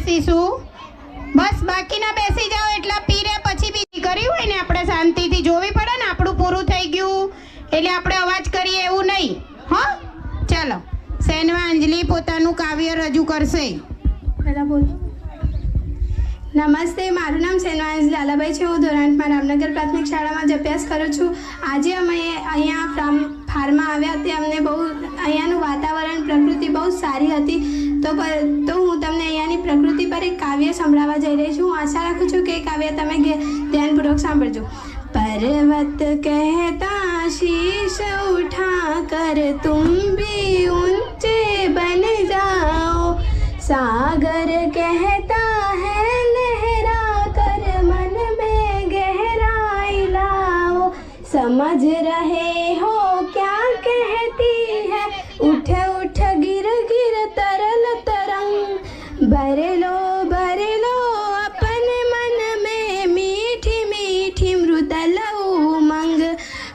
બેસીશું. બસ બાકીના બેસી જાઓ. એટલા પીરે પછી બીજી કરી હોય ને આપણે શાંતિથી જોવી પડે ને. આપણું પૂરું થઈ ગયું એટલે આપણે અવાજ કરીએ એવું નહીં. હા, ચાલો. સેનવા અંજલિ પોતાનું કાવ્ય રજૂ કરશે. પહેલાં બોલ. નમસ્તે, મારું નામ સેનવા અંજલિ લાલાભાઈ છે. હું ધોરણ 8 રામનગર પ્રાથમિક શાળામાં જ અભ્યાસ કરું છું. આજે અમે અહીંયા ફાર્મમાં આવ્યા તે અમને બહુ અહીંયાનું વાતાવરણ, પ્રકૃતિ બહુ સારી હતી. તો હું તમને અહીંયાની પ્રકૃતિ પર એક કાવ્ય સંભળાવવા જઈ રહી છું. હું આશા રાખું છું કે કાવ્ય તમે ધ્યાનપૂર્વક સાંભળજો. पर्वत कहता शीश उठा कर तुम भी ऊंचे बन जाओ, सागर कहता है लहरा कर मन में गहराई लाओ, समझ रहे हो क्या कहती है उठ उठ गिर गिर तरल तरंग, भर लो अपने मन में मीठी मीठी मृदल उमंग,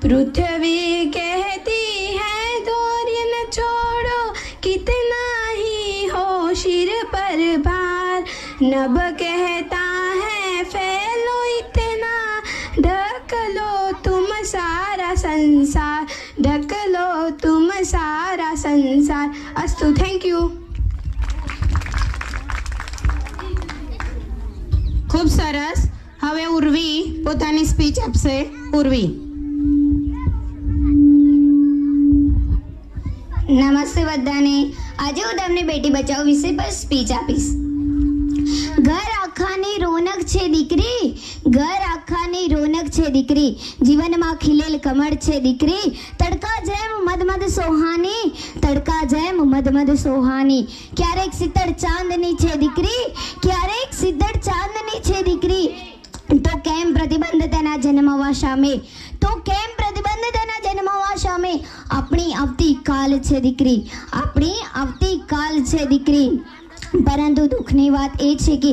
पृथ्वी कहती है धैर्य न छोड़ो कितना ही हो सिर पर भार, नभ कहता है फैलो इतना, ढक लो तुम सारा संसार, ढक लो तुम सारा संसार. अस्तु. Thank you. ખૂબ સરસ. હવે ઉર્વી પોતાની સ્પીચ આપશે. ઉર્વી. નમસ્તે બધાને. આજે હું તમને બેટી બચાવો વિષય પર સ્પીચ આપીશ. ઘર આખાની રોનક છે દીકરી, ઘર આખાની રોનક છે દીકરી, જીવનમાં ખીલેલ કમળ છે દીકરી, તડકા જેમ મધમધ સોહાની, તડકા જેમ મધમધ સોહાની, ક્યારેક શીતળ ચાંદની છે દીકરી, ક્યારેક શીતળ ચાંદની છે દીકરી, તો કેમ પ્રતિબંધ તેના જન્મવા સામે, તો કેમ પ્રતિબંધ તેના જન્મવા સામે, આપણી આવતીકાલ છે દીકરી, આપણી આવતીકાલ છે દીકરી. પરંતુ દુઃખની વાત એ છે કે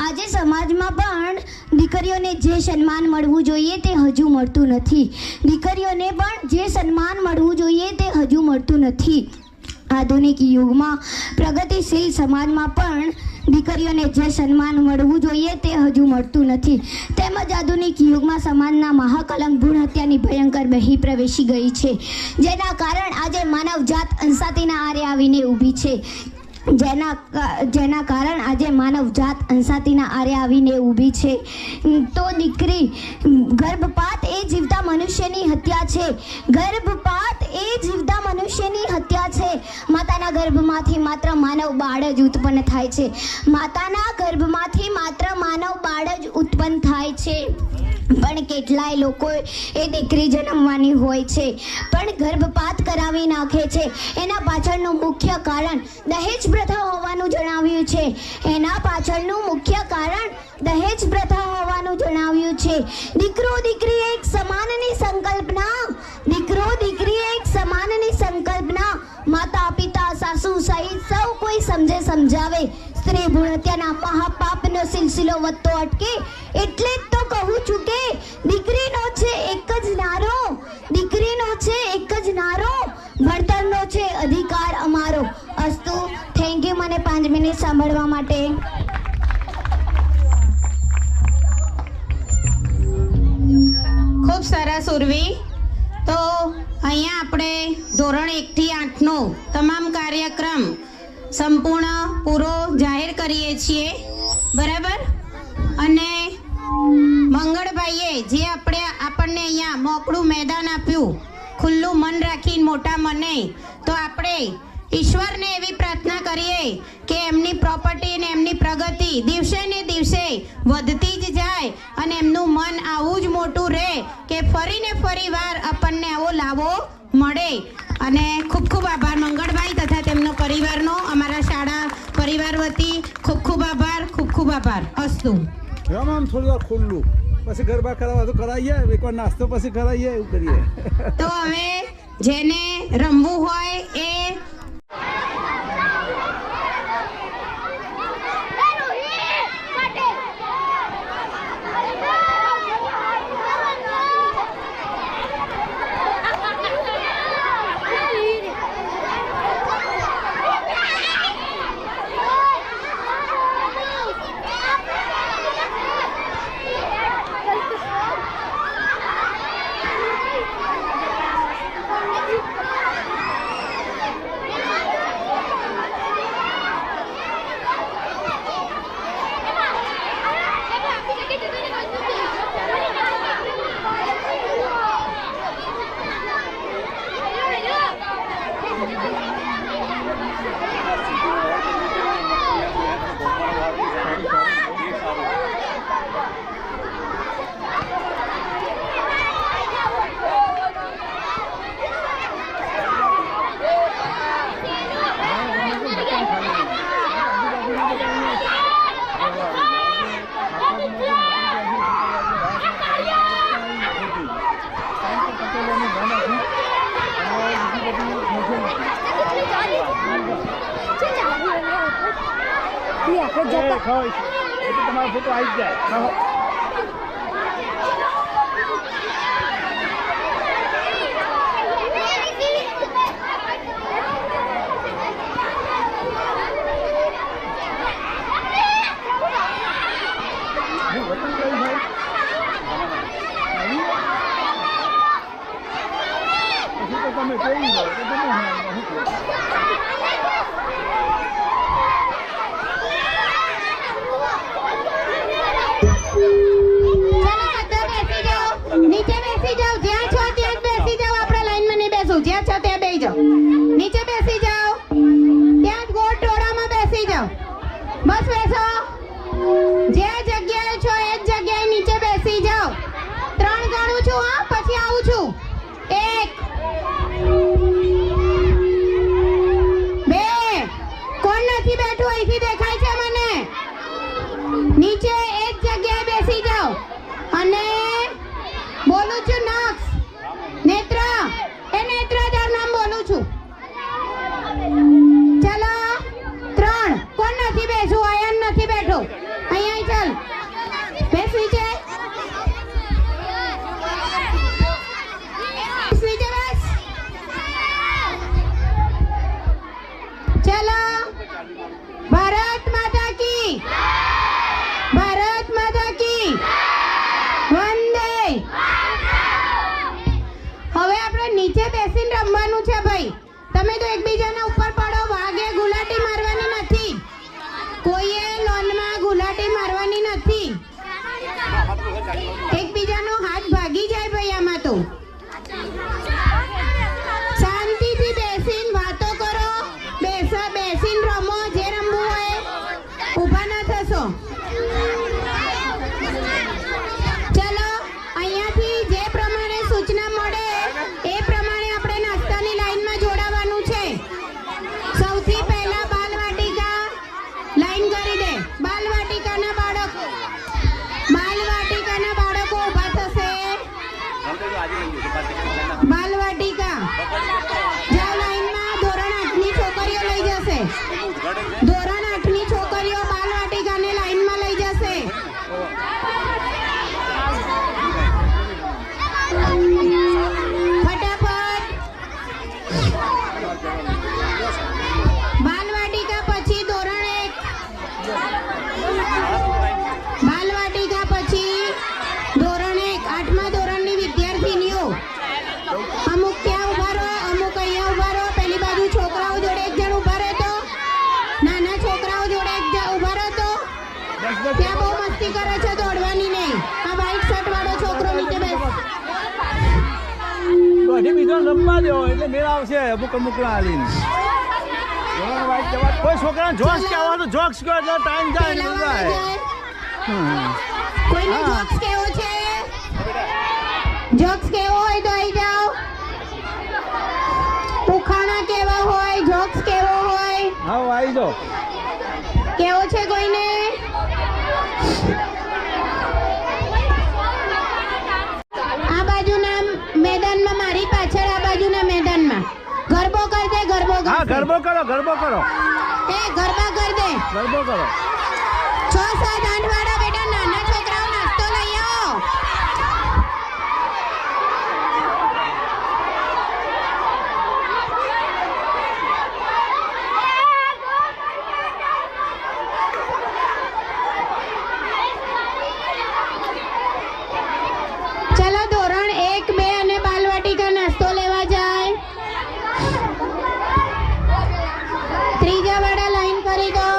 આજે સમાજમાં પણ દીકરીઓને જે સન્માન મળવું જોઈએ તે હજુ મળતું નથી. દીકરીઓને પણ જે સન્માન મળવું જોઈએ તે હજુ મળતું નથી. આધુનિક યુગમાં પ્રગતિશીલ સમાજમાં પણ દીકરીઓને જે સન્માન મળવું જોઈએ તે હજુ મળતું નથી. તેમજ આધુનિક યુગમાં સમાજના મહાકલંક ભ્રૂણ હત્યાની ભયંકર બહી પ્રવેશી ગઈ છે, જેના કારણ આજે માનવજાત અંશાતીના આરે આવીને ઊભી છે, જેના કારણ આજે માનવજાત અંશાતીના આરે આવીને ઊભી છે. તો દીકરી, ગર્ભપાત એ જીવતા મનુષ્યની હત્યા છે, ગર્ભપાત એ જીવતા મનુષ્યની હત્યા છે. માતાના ગર્ભમાંથી માત્ર માનવ બાળ જ ઉત્પન્ન થાય છે, માતાના ગર્ભમાંથી માત્ર માનવ બાળ જ ઉત્પન્ન થાય છે. પણ કેટલાય લોકો એ દીકરી જન્મવાની હોય છે પણ ગર્ભપાત કરાવી નાખે છે. એના પાછળનું મુખ્ય કારણ દહેજ પ્રથા હોવાનું જણાવ્યું છે. એના પાછળનું મુખ્ય કારણ દહેજ પ્રથા હોવાનું જણાવ્યું છે. દીકરો દીકરી એક સમાનની સંકલ્પના, દીકરો દીકરી એક સમાનની સંકલ્પના, માતા પિતા સાસુ સહિત સૌ કોઈ સમજે સમજાવે. સ્ત્રી ભ્રૂણ હત્યાના મહાપાપનો સિલસિલો વધતો અટકે એટલે જ તો કહું છું કે દીકરીનો છે એક જ નારો, દીકરીનો છે એક જ નારો, ભણતરનો છે અધિકાર અમારો. અસ્તુ. થેન્ક યુ મને 5 મિનિટ સાંભળવા માટે. ખૂબ સરસ ઉર્વી. તો અહીંયા આપણે ધોરણ 1 થી 8 નો તમામ કાર્યક્રમ સંપૂર્ણ પૂરો જાહેર કરીએ છીએ, બરાબર? અને મંગળભાઈએ જે આપણને અહીંયા મોકળું મેદાન આપ્યું, ખુલ્લું મન રાખીને મોટા મને, તો આપણે ઈશ્વરને એવી પ્રાર્થના કરીએ કે એમની પ્રોપર્ટી અને એમની પ્રગતિ દિવસે ને દિવસે વધતી જ જાય અને એમનું મન આવું જ મોટું રહે કે ફરીને ફરી વાર આપણને આવો લાવો મળે. અને ખૂબ ખૂબ આભાર મંગળભાઈ તથા તેમનો પરિવારનો, અમારા શાળા પરિવાર વતી ખૂબ ખૂબ આભાર, ખૂબ ખૂબ આભાર. અસ્તુ. આમ થોડી વાર ખુલ્લું, પછી ગરબા કરાવવા તો કરાવીએ, એકવાર નાસ્તો પછી કરાવીએ, એવું કરીએ. તો હવે જેને રમવું હોય એ ખાઓ એટલે તમારો ફોટો આવી જ જાય ખાઓ. પછી તો તમે કહી દો તો તમે નીચે બેસી જાઓ, જ્યાં છો ત્યાં જ બેસી જાઓ. આપણે લાઈનમાં નહીં બેસવું, જ્યાં છો ત્યાં બેસી જાઓ. નીચે બેસી જાઓ, ત્યાં જ ગોળ ટોળામાં બેસી જાઓ. બસ બેસો. જે જગ્યાએ છો એ જ જગ્યાએ નીચે બેસી જાઓ. 3 ગણું છું, હા, પછી આવું છું. 1 2. કોણ નથી બેઠું? અહીંથી દેખાય છે મને. નીચે એ જ જગ્યાએ બેસી જાઓ. અને બોલું છું નક્ષ, નેત્ર, એ નેત્ર તારું નામ બોલું છું. ચલો 3. કોણ નથી બેસવું? આયન નથી બેઠો. અહીંયા ચાલ બેસવી છે. બેસવી છે, બસ. ચલો. ભારત માતા કી, ભારત માતા કી, વંદે. હવે આપણે નીચે બેસીને રમવાનું છે ભાઈ. તમે તો એકબીજાના ઉપર પડો. વાગે ગુલાટી મારવાની નથી. કોઈએ લોનમાં ગુલાટી મારવાની નથી. એકબીજાનો હાથ ભાગી જાય ભાઈ. આમાં તો શાંતિથી બેસીને વાતો કરો. બેસીને રમો. જે રમવું હોય. ઊભા ના થશો. ચલો, અહીંયાથી જે પ્રમાણે સૂચના મળે એ પ્રમાણે આપણે નાસ્તાની લાઈનમાં જોડાવાનું છે. સૌથી પહેલા બાલવાટિકા લાઈન કરી દે. બાલવાટિકાના બાળકો ઊભા થશે. બાલવાટિકા જાઓ લાઈનમાં. ધોરણ 8ની છોકરીઓ લઈ જશે. ધોરણ 8ની છોકરીઓ બાલવાટિકાને લાઈનમાં લઈ જશે. ફટાફટ. બાલવાટિકા પછી ધોરણ 1. બાલવાટિકા પછી ધોરણ 1. 8મા ધોરણની વિદ્યાર્થીનીઓ. અમુક ત્યાં ઉભા રહો, અમુક અહીંયા ઉભા રહો. પેલી બાજુ છોકરાઓ જોડે એક જણ ઉભા રહેતો. નાના છોકરાઓ જોડે એક જણ ઉભા રહેતો. ત્યાં બહુ મસ્તી કરે છે, દોડવાની નહીં. આ વ્હાઈટ શર્ટ વાળો છોકરો નીચે બેસ. બધી બીજો રમવા દો એટલે મેળ આવશે. અમુક આલીને કોઈ છોકરાને જોક્સ કહેવા તો જોક્સ કહો એટલે ટાઈમ જાય ને મજા આવે. કોઈને જોક્સ કેવો છે? જોક્સ કેવો હોય તો આવી જાઓ. ઉખાણા કેવા હોય? જોક્સ કેવો હોય? હા આવી જાઓ. કેવો છે કોઈને? આ બાજુના મેદાનમાં, મારી પાછળ આ બાજુના મેદાનમાં ગરબો કર દે. ગરબો કર. હા ગરબો કરો, ગરબો કરો, એ ગરબા કર દે. ગરબો કરો. 6, 7, 8 વાળા બેટા નાના છોકરાઓ નાસ્તો લઈ આવો. ચલો ધોરણ 1, 2 અને બાલવાટિકા નાસ્તો લેવા જાય. 3જા વાળા લાઈન કરી દો.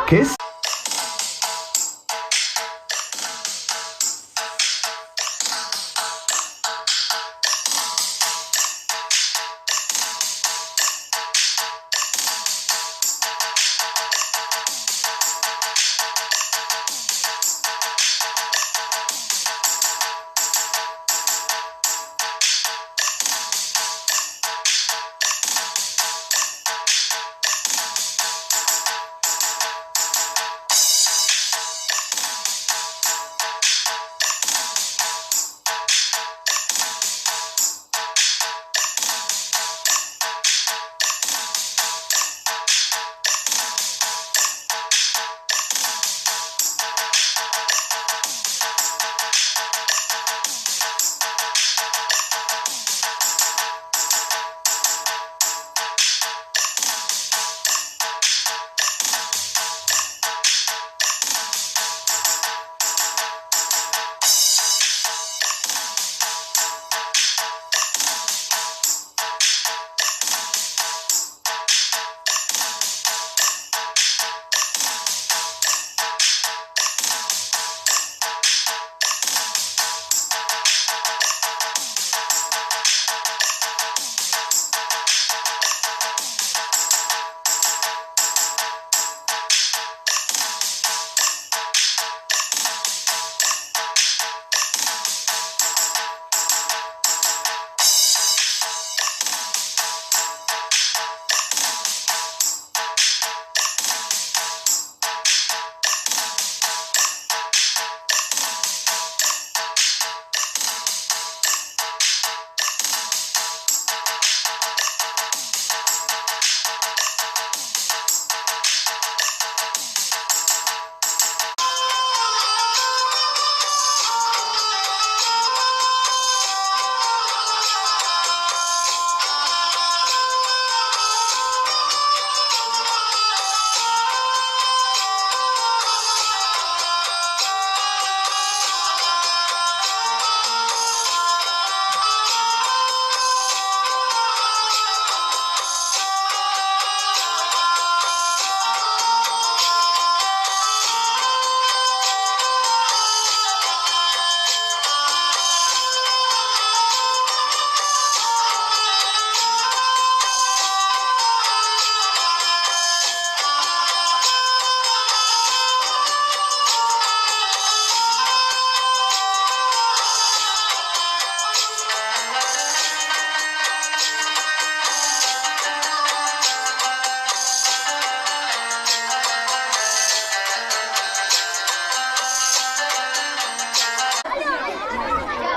kiss.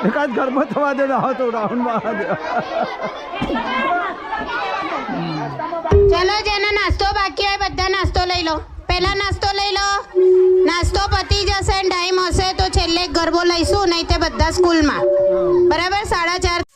એકાદ ગરબો થવા દે આવો તો રાઉન્ડમાં ચલો જેને નાસ્તો બાકી હોય બધા નાસ્તો લઈ લો. પહેલા નાસ્તો લઈ લો. નાસ્તો પતી જશે ટાઈમ હશે તો છેલ્લે ગરબો લઈશું, નહીં તે બધા સ્કૂલમાં. બરાબર 4:30